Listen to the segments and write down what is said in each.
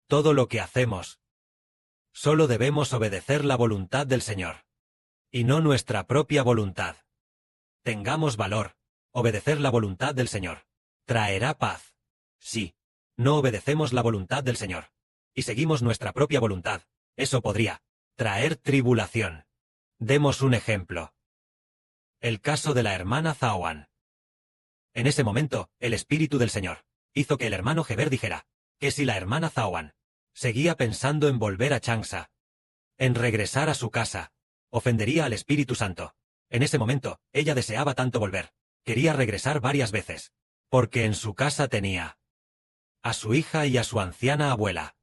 todo lo que hacemos. Solo debemos obedecer la voluntad del Señor, y no nuestra propia voluntad. Tengamos valor. Obedecer la voluntad del Señor traerá paz. Si no obedecemos la voluntad del Señor y seguimos nuestra propia voluntad, eso podría traer tribulación. Demos un ejemplo. El caso de la hermana Zawan. En ese momento, el Espíritu del Señor hizo que el hermano Heber dijera que si la hermana Zawan seguía pensando en volver a Changsha, en regresar a su casa, ofendería al Espíritu Santo. En ese momento, ella deseaba tanto volver. Quería regresar varias veces, porque en su casa tenía a su hija y a su anciana abuela.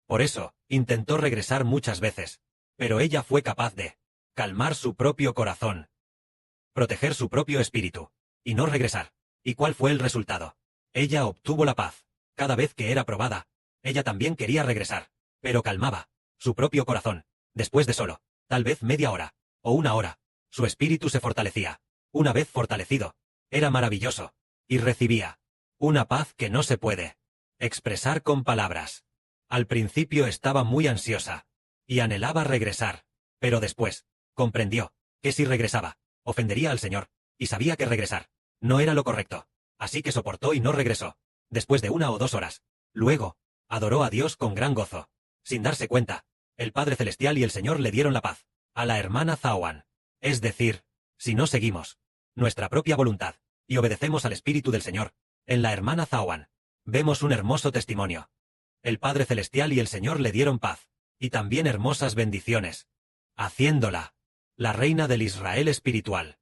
Por eso, intentó regresar muchas veces, pero ella fue capaz de calmar su propio corazón, proteger su propio espíritu, y no regresar. ¿Y cuál fue el resultado? Ella obtuvo la paz. Cada vez que era probada, ella también quería regresar, pero calmaba su propio corazón. Después de solo, tal vez media hora, o una hora, su espíritu se fortalecía. Una vez fortalecido, era maravilloso, y recibía una paz que no se puede expresar con palabras. Al principio estaba muy ansiosa, y anhelaba regresar, pero después, comprendió que si regresaba, ofendería al Señor, y sabía que regresar no era lo correcto, así que soportó y no regresó. Después de 1 o 2 horas, luego, adoró a Dios con gran gozo. Sin darse cuenta, el Padre Celestial y el Señor le dieron la paz a la hermana Zawan. Es decir, si no seguimos nuestra propia voluntad y obedecemos al Espíritu del Señor, en la hermana Zawan vemos un hermoso testimonio. El Padre Celestial y el Señor le dieron paz, y también hermosas bendiciones, haciéndola la reina del Israel espiritual.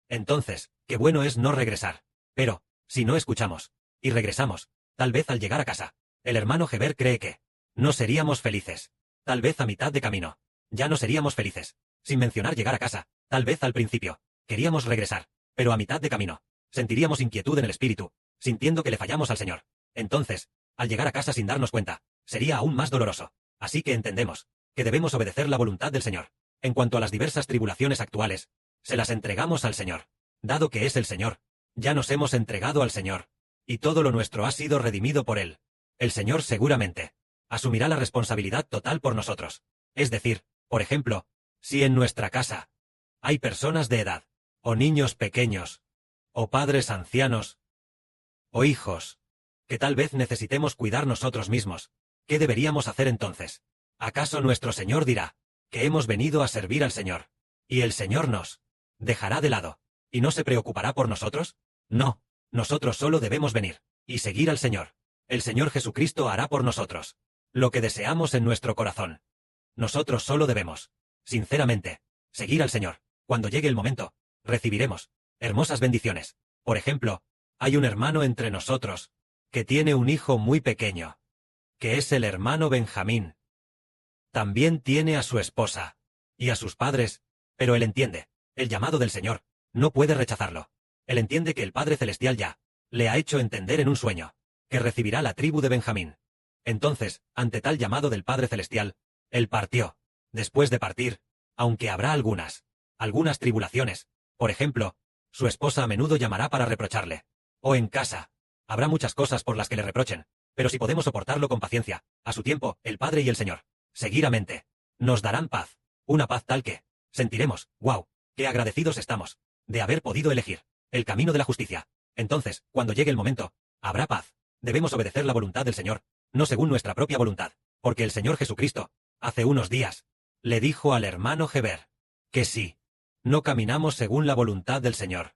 Entonces, qué bueno es no regresar. Pero, si no escuchamos, y regresamos, tal vez al llegar a casa, el hermano Heber cree que no seríamos felices. Tal vez a mitad de camino, ya no seríamos felices. Sin mencionar llegar a casa, tal vez al principio, queríamos regresar, pero a mitad de camino, sentiríamos inquietud en el espíritu, sintiendo que le fallamos al Señor. Entonces, al llegar a casa sin darnos cuenta, sería aún más doloroso. Así que entendemos que debemos obedecer la voluntad del Señor. En cuanto a las diversas tribulaciones actuales, se las entregamos al Señor. Dado que es el Señor, ya nos hemos entregado al Señor, y todo lo nuestro ha sido redimido por Él. El Señor seguramente asumirá la responsabilidad total por nosotros. Es decir, por ejemplo, si en nuestra casa hay personas de edad, o niños pequeños, o padres ancianos, o hijos, que tal vez necesitemos cuidar nosotros mismos, ¿qué deberíamos hacer entonces? ¿Acaso nuestro Señor dirá que hemos venido a servir al Señor, y el Señor nos dejará de lado, y no se preocupará por nosotros? No, nosotros solo debemos venir y seguir al Señor. El Señor Jesucristo hará por nosotros lo que deseamos en nuestro corazón. Nosotros solo debemos, sinceramente, seguir al Señor. Cuando llegue el momento, recibiremos hermosas bendiciones. Por ejemplo, hay un hermano entre nosotros que tiene un hijo muy pequeño, que es el hermano Benjamín. También tiene a su esposa y a sus padres, pero él entiende el llamado del Señor, no puede rechazarlo. Él entiende que el Padre Celestial ya le ha hecho entender en un sueño que recibirá la tribu de Benjamín. Entonces, ante tal llamado del Padre Celestial, él partió. Después de partir, aunque habrá algunas tribulaciones, por ejemplo, su esposa a menudo llamará para reprocharle. O en casa, habrá muchas cosas por las que le reprochen, pero si podemos soportarlo con paciencia, a su tiempo, el Padre y el Señor, seguidamente, nos darán paz. Una paz tal que sentiremos, wow, qué agradecidos estamos de haber podido elegir el camino de la justicia. Entonces, cuando llegue el momento, habrá paz. Debemos obedecer la voluntad del Señor, no según nuestra propia voluntad, porque el Señor Jesucristo, hace unos días, le dijo al hermano Heber que si no caminamos según la voluntad del Señor,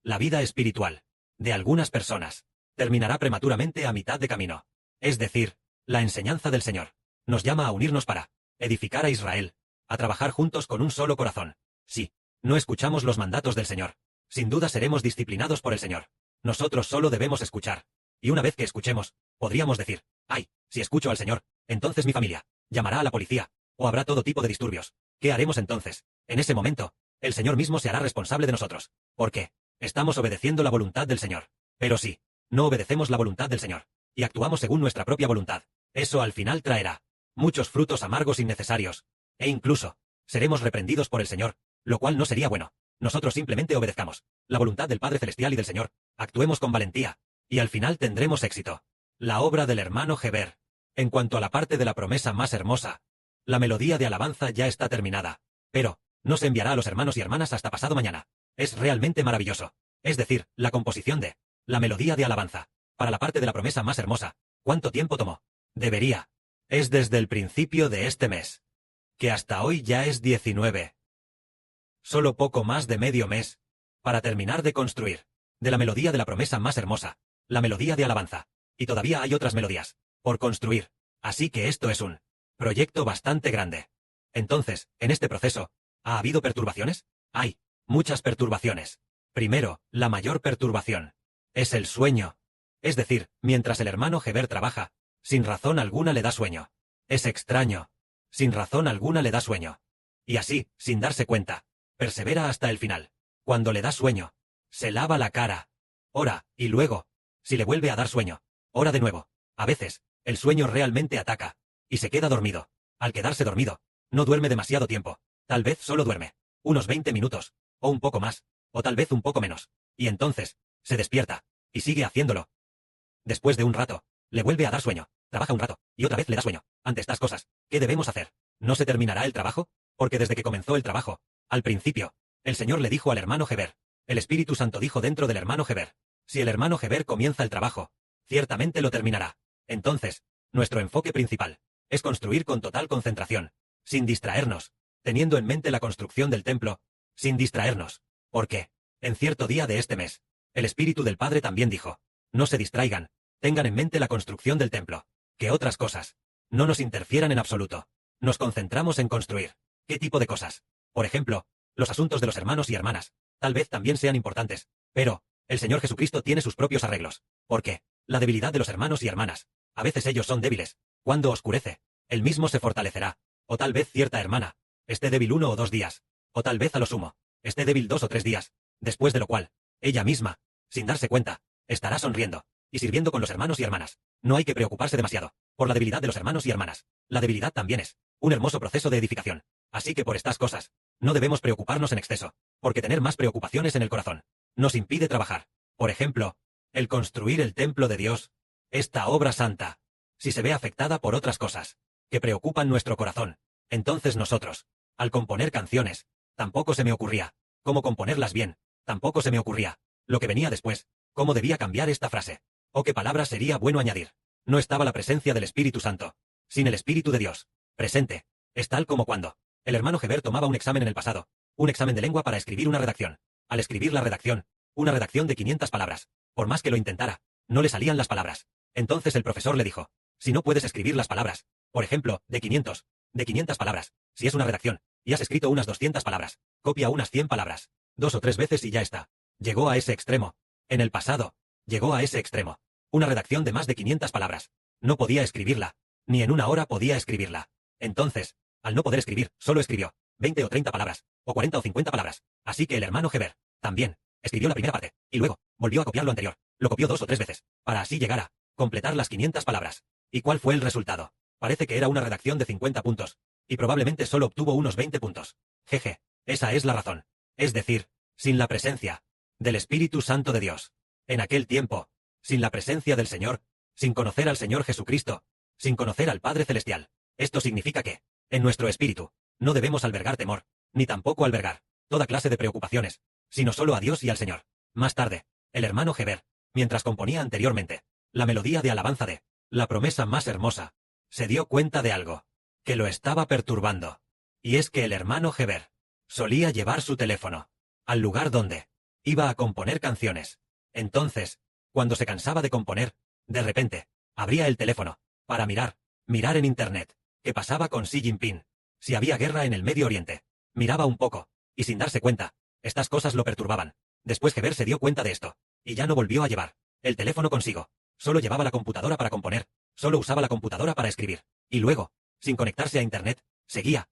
la vida espiritual de algunas personas terminará prematuramente a mitad de camino. Es decir, la enseñanza del Señor nos llama a unirnos para edificar a Israel, a trabajar juntos con un solo corazón. Si no escuchamos los mandatos del Señor, sin duda seremos disciplinados por el Señor. Nosotros solo debemos escuchar. Y una vez que escuchemos, podríamos decir, ay, si escucho al Señor, entonces mi familia llamará a la policía, o habrá todo tipo de disturbios. ¿Qué haremos entonces? En ese momento, el Señor mismo se hará responsable de nosotros. ¿Por qué? Estamos obedeciendo la voluntad del Señor. Pero si no obedecemos la voluntad del Señor, y actuamos según nuestra propia voluntad, eso al final traerá muchos frutos amargos innecesarios, e incluso seremos reprendidos por el Señor, lo cual no sería bueno. Nosotros simplemente obedezcamos la voluntad del Padre Celestial y del Señor, actuemos con valentía, y al final tendremos éxito. La obra del hermano Heber En cuanto a la parte de la promesa más hermosa, la melodía de alabanza ya está terminada, pero no se enviará a los hermanos y hermanas hasta pasado mañana. Es realmente maravilloso. Es decir, la composición de la melodía de alabanza para la parte de la promesa más hermosa. ¿Cuánto tiempo tomó? Debería. Es desde el principio de este mes, que hasta hoy ya es 19. Solo poco más de medio mes para terminar de construir de la melodía de la promesa más hermosa, la melodía de alabanza. Y todavía hay otras melodías por construir. Así que esto es un proyecto bastante grande. Entonces, en este proceso, ¿ha habido perturbaciones? Hay muchas perturbaciones. Primero, la mayor perturbación es el sueño. Es decir, mientras el hermano Heber trabaja, sin razón alguna le da sueño. Es extraño. Sin razón alguna le da sueño. Y así, sin darse cuenta, persevera hasta el final. Cuando le da sueño, se lava la cara, ora, y luego, si le vuelve a dar sueño, ora de nuevo. A veces, el sueño realmente ataca, y se queda dormido. Al quedarse dormido, no duerme demasiado tiempo. Tal vez solo duerme unos 20 minutos, o un poco más, o tal vez un poco menos. Y entonces, se despierta, y sigue haciéndolo. Después de un rato, le vuelve a dar sueño, trabaja un rato, y otra vez le da sueño. Ante estas cosas, ¿qué debemos hacer? ¿No se terminará el trabajo? Porque desde que comenzó el trabajo, al principio, el Señor le dijo al hermano Heber, el Espíritu Santo dijo dentro del hermano Heber, si el hermano Heber comienza el trabajo, ciertamente lo terminará. Entonces, nuestro enfoque principal es construir con total concentración, sin distraernos, teniendo en mente la construcción del templo, sin distraernos. Porque, en cierto día de este mes, el Espíritu del Padre también dijo, no se distraigan, tengan en mente la construcción del templo, que otras cosas no nos interfieran en absoluto. Nos concentramos en construir. ¿Qué tipo de cosas? Por ejemplo, los asuntos de los hermanos y hermanas, tal vez también sean importantes, pero el Señor Jesucristo tiene sus propios arreglos. ¿Por qué? La debilidad de los hermanos y hermanas. A veces ellos son débiles. Cuando oscurece, él mismo se fortalecerá. O tal vez cierta hermana esté débil 1 o 2 días. O tal vez a lo sumo esté débil 2 o 3 días. Después de lo cual, ella misma, sin darse cuenta, estará sonriendo y sirviendo con los hermanos y hermanas. No hay que preocuparse demasiado por la debilidad de los hermanos y hermanas. La debilidad también es un hermoso proceso de edificación. Así que por estas cosas, no debemos preocuparnos en exceso, porque tener más preocupaciones en el corazón nos impide trabajar. Por ejemplo, el construir el templo de Dios, esta obra santa, si se ve afectada por otras cosas que preocupan nuestro corazón, entonces nosotros, al componer canciones, tampoco se me ocurría cómo componerlas bien, tampoco se me ocurría lo que venía después, cómo debía cambiar esta frase, o qué palabra sería bueno añadir. No estaba la presencia del Espíritu Santo. Sin el Espíritu de Dios presente, es tal como cuando el hermano Heber tomaba un examen en el pasado, un examen de lengua para escribir una redacción. Al escribir la redacción, una redacción de 500 palabras, por más que lo intentara, no le salían las palabras. Entonces el profesor le dijo, si no puedes escribir las palabras, por ejemplo, de 500 palabras, si es una redacción, y has escrito unas 200 palabras, copia unas 100 palabras, 2 o 3 veces y ya está. Llegó a ese extremo. En el pasado, llegó a ese extremo. Una redacción de más de 500 palabras. No podía escribirla. Ni en una hora podía escribirla. Entonces, al no poder escribir, solo escribió 20 o 30 palabras, o 40 o 50 palabras. Así que el hermano Heber, también, escribió la primera parte, y luego, volvió a copiar lo anterior. Lo copió 2 o 3 veces, para así llegar a completar las 500 palabras. ¿Y cuál fue el resultado? Parece que era una redacción de 50 puntos, y probablemente solo obtuvo unos 20 puntos. Jeje, esa es la razón. Es decir, sin la presencia del Espíritu Santo de Dios. En aquel tiempo, sin la presencia del Señor, sin conocer al Señor Jesucristo, sin conocer al Padre Celestial. Esto significa que, en nuestro espíritu, no debemos albergar temor, ni tampoco albergar toda clase de preocupaciones, sino solo a Dios y al Señor. Más tarde, el hermano Heber, mientras componía anteriormente la melodía de alabanza de la promesa más hermosa, se dio cuenta de algo que lo estaba perturbando. Y es que el hermano Heber solía llevar su teléfono al lugar donde iba a componer canciones. Entonces, cuando se cansaba de componer, de repente, abría el teléfono para mirar en Internet qué pasaba con Xi Jinping. Si había guerra en el Medio Oriente, miraba un poco, y sin darse cuenta, estas cosas lo perturbaban. Después Heber se dio cuenta de esto, y ya no volvió a llevar el teléfono consigo. Solo llevaba la computadora para componer, solo usaba la computadora para escribir. Y luego, sin conectarse a Internet, seguía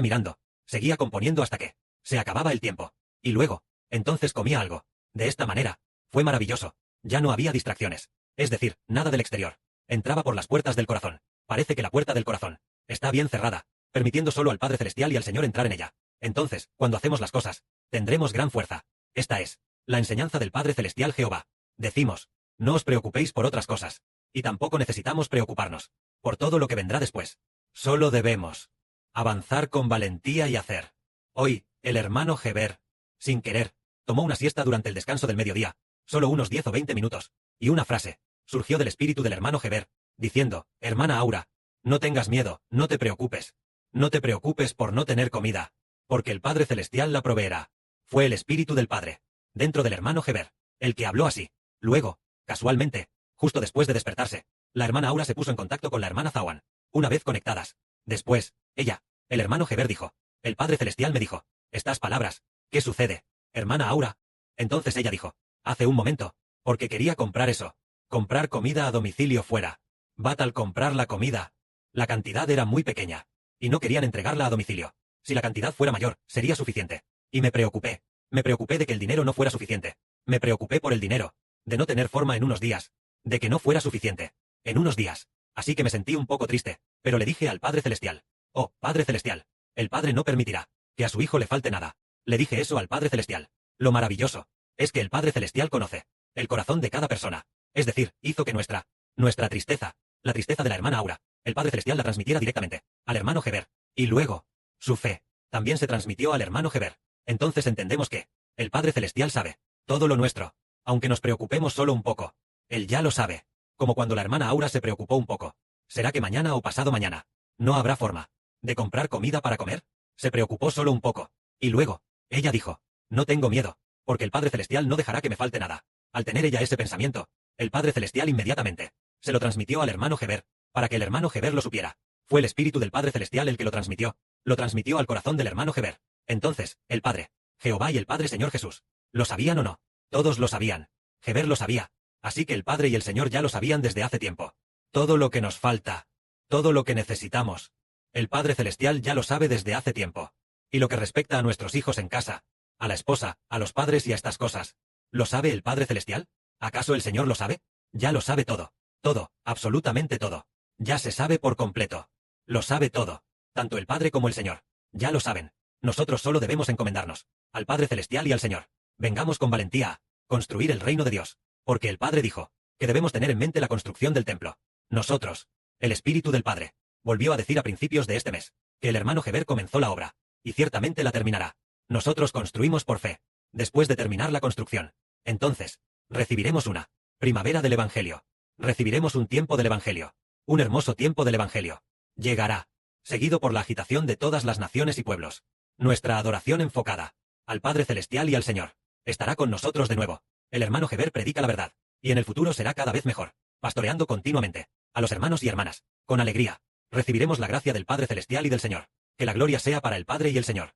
mirando, seguía componiendo hasta que se acababa el tiempo. Y luego, entonces comía algo. De esta manera, fue maravilloso. Ya no había distracciones. Es decir, nada del exterior. Entraba por las puertas del corazón. Parece que la puerta del corazón está bien cerrada, permitiendo solo al Padre Celestial y al Señor entrar en ella. Entonces, cuando hacemos las cosas, tendremos gran fuerza. Esta es la enseñanza del Padre Celestial Jehová. Decimos, no os preocupéis por otras cosas. Y tampoco necesitamos preocuparnos. por todo lo que vendrá después. Solo debemos avanzar con valentía y hacer. Hoy, el hermano Heber, sin querer, tomó una siesta durante el descanso del mediodía, solo unos 10 o 20 minutos, y una frase surgió del espíritu del hermano Heber, diciendo: hermana Aura, no tengas miedo, no te preocupes. No te preocupes por no tener comida, porque el Padre Celestial la proveerá. Fue el espíritu del Padre, dentro del hermano Heber, el que habló así. Luego, casualmente, justo después de despertarse, la hermana Aura se puso en contacto con la hermana Zawan, una vez conectadas. Después, el hermano Heber dijo: el Padre Celestial me dijo estas palabras. ¿Qué sucede, hermana Aura? Entonces ella dijo: hace un momento, porque quería comprar eso. Comprar comida a domicilio fuera. Bat al comprar la comida. La cantidad era muy pequeña, y no querían entregarla a domicilio. Si la cantidad fuera mayor, sería suficiente. Y me preocupé. Me preocupé de que el dinero no fuera suficiente. Me preocupé por el dinero, de no tener forma en unos días, de que no fuera suficiente, en unos días. Así que me sentí un poco triste, pero le dije al Padre Celestial: oh, Padre Celestial, el Padre no permitirá que a su hijo le falte nada. Le dije eso al Padre Celestial. Lo maravilloso es que el Padre Celestial conoce el corazón de cada persona. Es decir, hizo que nuestra tristeza, la tristeza de la hermana Aura, el Padre Celestial la transmitiera directamente al hermano Heber. Y luego, su fe también se transmitió al hermano Heber. Entonces entendemos que el Padre Celestial sabe todo lo nuestro, aunque nos preocupemos solo un poco. Él ya lo sabe. Como cuando la hermana Aura se preocupó un poco. ¿Será que mañana o pasado mañana no habrá forma de comprar comida para comer? Se preocupó solo un poco. Y luego, ella dijo: no tengo miedo, porque el Padre Celestial no dejará que me falte nada. Al tener ella ese pensamiento, el Padre Celestial inmediatamente se lo transmitió al hermano Heber, para que el hermano Heber lo supiera. Fue el espíritu del Padre Celestial el que lo transmitió al corazón del hermano Heber. Entonces, el Padre, Jehová y el Padre Señor Jesús, ¿lo sabían o no? Todos lo sabían. Heber lo sabía. Así que el Padre y el Señor ya lo sabían desde hace tiempo. Todo lo que nos falta, todo lo que necesitamos, el Padre Celestial ya lo sabe desde hace tiempo. Y lo que respecta a nuestros hijos en casa, a la esposa, a los padres y a estas cosas, ¿lo sabe el Padre Celestial? ¿Acaso el Señor lo sabe? Ya lo sabe todo. Todo, absolutamente todo. Ya se sabe por completo. Lo sabe todo. Tanto el Padre como el Señor. Ya lo saben. Nosotros solo debemos encomendarnos al Padre Celestial y al Señor. Vengamos con valentía a construir el reino de Dios. Porque el Padre dijo que debemos tener en mente la construcción del templo. Nosotros, el Espíritu del Padre, volvió a decir a principios de este mes que el hermano Heber comenzó la obra, y ciertamente la terminará. Nosotros construimos por fe. Después de terminar la construcción, entonces, recibiremos una primavera del Evangelio. Recibiremos un tiempo del Evangelio. Un hermoso tiempo del Evangelio. Llegará, seguido por la agitación de todas las naciones y pueblos. Nuestra adoración enfocada al Padre Celestial y al Señor estará con nosotros de nuevo. El hermano Heber predica la verdad, y en el futuro será cada vez mejor, pastoreando continuamente a los hermanos y hermanas, con alegría. Recibiremos la gracia del Padre Celestial y del Señor. Que la gloria sea para el Padre y el Señor.